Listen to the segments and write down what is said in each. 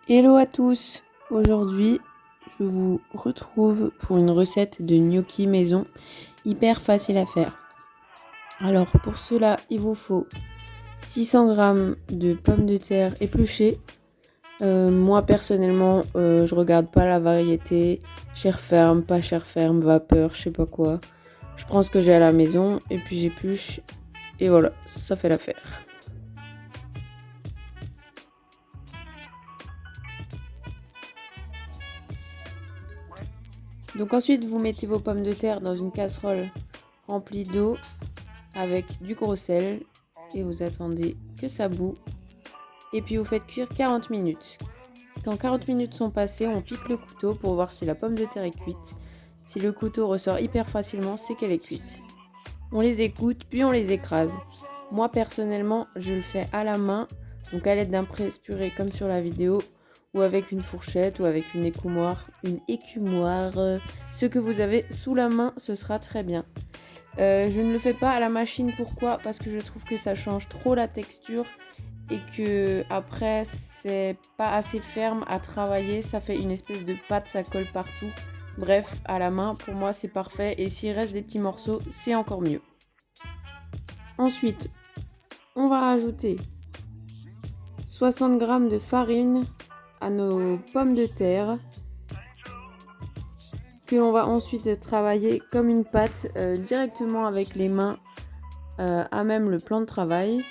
Hello à tous! Aujourd'hui, je vous retrouve pour une recette de gnocchi maison hyper facile à faire. Alors pour cela, il vous faut 600 g de pommes de terre épluchées. Moi personnellement, je regarde pas la variété, chair ferme, pas chair ferme, vapeur, je sais pas quoi. Je prends ce que j'ai à la maison et puis j'épluche et voilà, ça fait l'affaire. Donc ensuite, vous mettez vos pommes de terre dans une casserole remplie d'eau avec du gros sel et vous attendez que ça bout. Et puis vous faites cuire 40 minutes. Quand 40 minutes sont passées, on pique le couteau pour voir si la pomme de terre est cuite. Si le couteau ressort hyper facilement, c'est qu'elle est cuite. On les égoutte, puis on les écrase. Moi personnellement, je le fais à la main, donc à l'aide d'un presse-purée comme sur la vidéo, ou avec une fourchette ou avec une écumoire. Ce que vous avez sous la main, ce sera très bien. Je ne le fais pas à la machine, pourquoi ? Parce que je trouve que ça change trop la texture et que après c'est pas assez ferme à travailler, ça fait une espèce de pâte, ça colle partout. Bref, à la main, pour moi c'est parfait et s'il reste des petits morceaux, c'est encore mieux. Ensuite, on va rajouter 60 g de farine à nos pommes de terre que l'on va ensuite travailler comme une pâte directement avec les mains à même le plan de travail.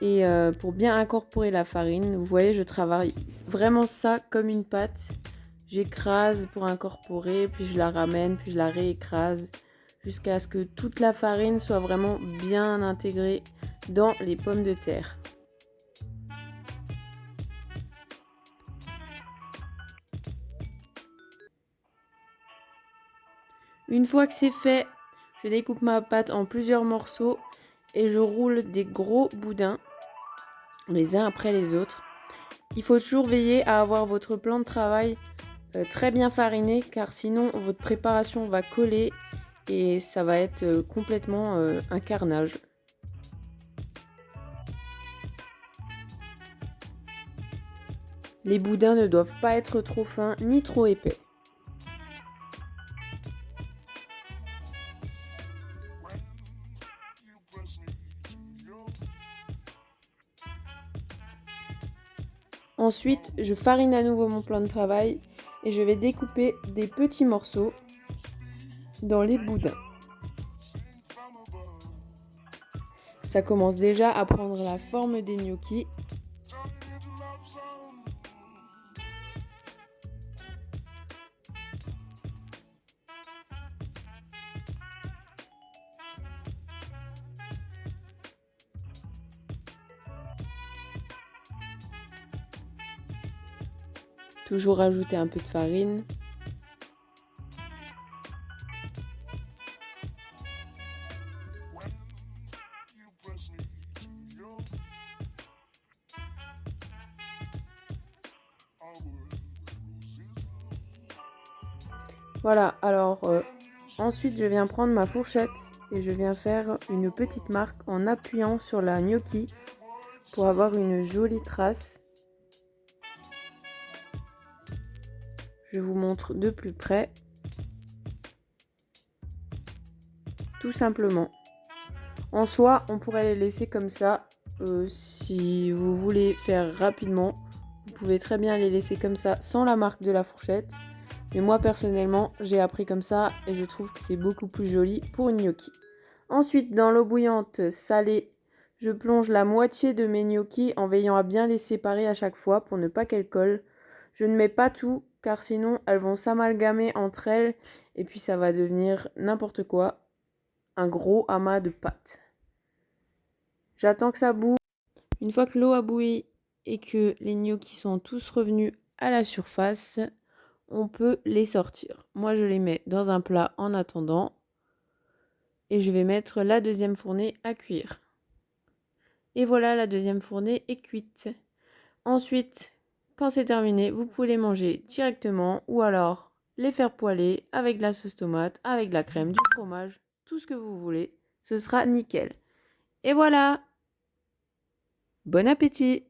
Et pour bien incorporer la farine, vous voyez, je travaille vraiment ça comme une pâte. J'écrase pour incorporer, puis je la ramène, puis je la réécrase jusqu'à ce que toute la farine soit vraiment bien intégrée dans les pommes de terre. Une fois que c'est fait, je découpe ma pâte en plusieurs morceaux et je roule des gros boudins, les uns après les autres. Il faut toujours veiller à avoir votre plan de travail très bien fariné, car sinon votre préparation va coller et ça va être complètement un carnage. Les boudins ne doivent pas être trop fins ni trop épais. Ensuite, je farine à nouveau mon plan de travail et je vais découper des petits morceaux dans les boudins. Ça commence déjà à prendre la forme des gnocchis. Toujours rajouter un peu de farine. Voilà, alors ensuite je viens prendre ma fourchette et je viens faire une petite marque en appuyant sur la gnocchi pour avoir une jolie trace. Je vous montre de plus près. Tout simplement. En soi, on pourrait les laisser comme ça. Si vous voulez faire rapidement, vous pouvez très bien les laisser comme ça sans la marque de la fourchette. Mais moi personnellement, j'ai appris comme ça et je trouve que c'est beaucoup plus joli pour une gnocchi. Ensuite, dans l'eau bouillante salée, je plonge la moitié de mes gnocchis en veillant à bien les séparer à chaque fois pour ne pas qu'elles collent. Je ne mets pas tout car sinon elles vont s'amalgamer entre elles et puis ça va devenir n'importe quoi, un gros amas de pâtes. J'attends que ça boue. Une fois que l'eau a bouilli et que les gnocchis sont tous revenus à la surface, on peut les sortir. Moi, je les mets dans un plat en attendant et je vais mettre la deuxième fournée à cuire. Et voilà, la deuxième fournée est cuite. Ensuite, quand c'est terminé, vous pouvez les manger directement ou alors les faire poêler avec de la sauce tomate, avec de la crème, du fromage, tout ce que vous voulez. Ce sera nickel. Et voilà! Bon appétit!